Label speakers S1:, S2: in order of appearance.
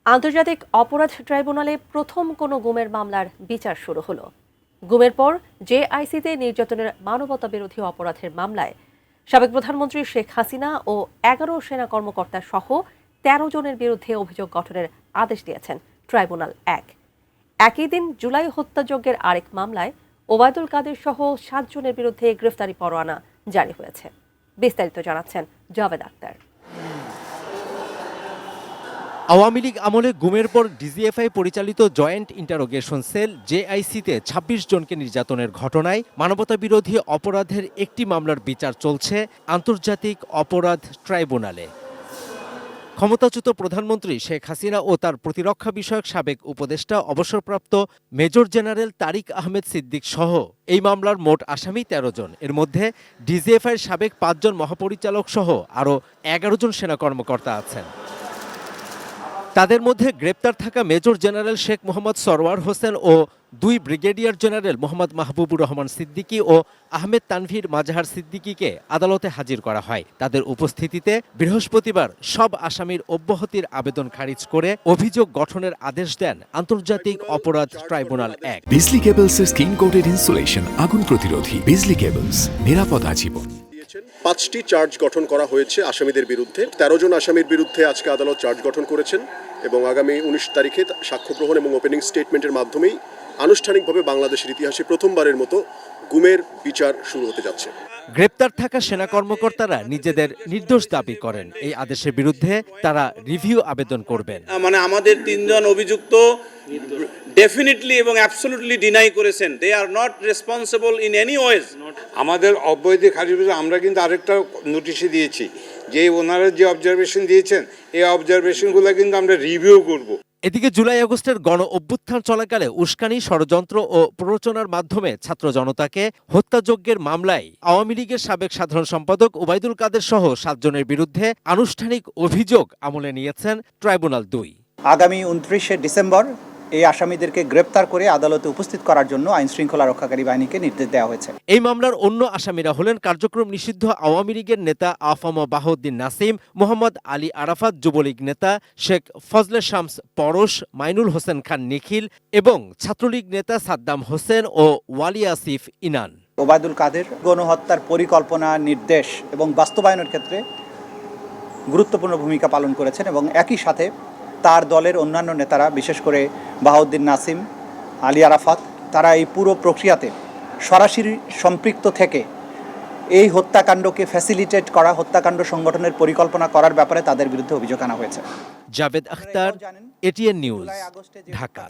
S1: আন্তর্জাতিক অপরাধ ট্রাইব্যুনালে প্রথম কোনো গুমের মামলার বিচার শুরু হলো। গুমের পর জেআইসিতে নির্যাতনের মানবতাবিরোধী অপরাধের মামলায় সাবেক প্রধানমন্ত্রী শেখ হাসিনা ও ১১ সেনা কর্মকর্তা সহ ১৩ জনের বিরুদ্ধে অভিযোগ গঠনের আদেশ দিয়েছেন ট্রাইব্যুনাল ১। একই দিন জুলাই হত্যাযজ্ঞের আরেক মামলায় ওবায়দুল কাদের সহ ৭ জনের বিরুদ্ধে গ্রেফতারি পরোয়ানা জারি হয়েছে। বিস্তারিত জানাচ্ছেন জাভেদ আখতার।
S2: আওয়ামী লীগ আমলে গুমের পর ডিজিএফআই পরিচালিত জয়েন্ট ইন্টারোগেশন সেল জেআইসিতে ২৬ জনকে নির্যাতনের ঘটনায় মানবতাবিরোধী অপরাধের একটি মামলার বিচার চলছে আন্তর্জাতিক অপরাধ ট্রাইব্যুনালে। ক্ষমতাচ্যুত প্রধানমন্ত্রী শেখ হাসিনা ও তার প্রতিরক্ষা বিষয়ক সাবেক উপদেষ্টা অবসরপ্রাপ্ত মেজর জেনারেল তারিক আহমেদ সিদ্দিক সহ এই মামলার মোট আসামি ১৩ জন। এর মধ্যে ডিজিএফআইয়ের সাবেক ৫ জন মহাপরিচালক সহ আরও ১১ জন সেনা কর্মকর্তা আছেন। তাদের মধ্যে গ্রেপ্তার থাকা মেজর জেনারেল শেখ মোহাম্মদ সরওয়ার হোসেন ও ২ ব্রিগেডিয়ার জেনারেল মোহাম্মদ মাহবুবুর রহমান সিদ্দিকী ও আহমেদ তানভীর মাজাহার সিদ্দিকীকে আদালতে হাজির করা হয়। তাদের উপস্থিতিতে বৃহস্পতিবার সব আসামির অব্যাহতির আবেদন খারিজ করে অভিযোগ গঠনের আদেশ দেন আন্তর্জাতিক অপরাধ ট্রাইব্যুনাল ১।
S3: বিজলি কেবলসের স্ক্রিন কোটেড ইনসুলেশন আগুন প্রতিরোধী। বিজলি কেবলস, নিরাপদ আজীবন।
S4: ৫টি চার্জ গঠন করা হয়েছে আসামিদের বিরুদ্ধে। ১৩ জন আসামির বিরুদ্ধে আজকে আদালত চার্জ গঠন করেছেন এবং আগামী ১৯ তারিখে সাক্ষ্য গ্রহণ এবং ওপেনিং স্টেটমেন্টের মাধ্যমেই আনুষ্ঠানিকভাবে বাংলাদেশের ইতিহাসে প্রথমবারের মতো গুমের বিচার শুরু হতে যাচ্ছে।
S2: গ্রেপ্তার থাকা সেনা কর্মকর্তারা নিজেদের নির্দোষ দাবি করেন। এই আদেশের বিরুদ্ধে তারা রিভিউ আবেদন করবেন।
S5: আমাদের ৩ জন অভিযুক্ত ডেফিনেটলি এবং অ্যাবসলিউটলি ডিনাই করেছেন, they are not responsible in any way.
S6: আমাদের অব্যাহতি খারিজ আমরা কিন্তু আরেকটা নোটিশে দিয়েছি যে ওনারা যে অবজারভেশন দিয়েছেন এই অবজারভেশনগুলো কিন্তু আমরা রিভিউ করব।
S2: এদিকে জুলাই আগস্টের গণ অভ্যুত্থান চলাকালে উস্কানি, ষড়যন্ত্র ও প্ররোচনার মাধ্যমে ছাত্র জনতাকে হত্যাযজ্ঞের মামলায় আওয়ামী লীগের সাবেক সাধারণ সম্পাদক ওবায়দুল কাদের সহ ৭ জনের বিরুদ্ধে আনুষ্ঠানিক অভিযোগ আমলে নিয়েছেন ট্রাইব্যুনাল ২।
S7: আগামী ২৯শে ডিসেম্বর এই আসামিদেরকে গ্রেপ্তার করে আদালতে উপস্থিত করার জন্য আইন শৃঙ্খলা রক্ষাকারী বাহিনীকে নির্দেশ দেওয়া হয়েছে।
S2: এই মামলার অন্য আসামিরা হলেন কার্যক্রম নিষিদ্ধ আওয়ামী লীগের নেতা আফম বাহাউদ্দিন নাসিম, মোহাম্মদ আলী আরাফাত যুবলীগ নেতা, শেখ ফজলে শামস পরশ, মাইনুল হোসেন খান নিখিল এবং ছাত্রলীগ নেতা সাদ্দাম হোসেন ও ওয়ালি আসিফ ইনান।
S7: ওবায়দুল কাদের গণহত্যার পরিকল্পনা, নির্দেশ এবং বাস্তবায়নের ক্ষেত্রে গুরুত্বপূর্ণ ভূমিকা পালন করেছেন এবং একই সাথে তার দলের অন্যান্য নেতারা, বিশেষ করে বাহাউদ্দিন নাসিম, আলী আরাফাত, তারা এই পুরো প্রক্রিয়াতে সরাসরি সম্পৃক্ত থেকে এই হত্যাকাণ্ডকে ফ্যাসিলিটেট করা, হত্যাকাণ্ড সংগঠনের পরিকল্পনা করার ব্যাপারে তাদের বিরুদ্ধে অভিযোগ আনা হয়েছে।
S2: Javed Akhtar, ATN news, Dhaka.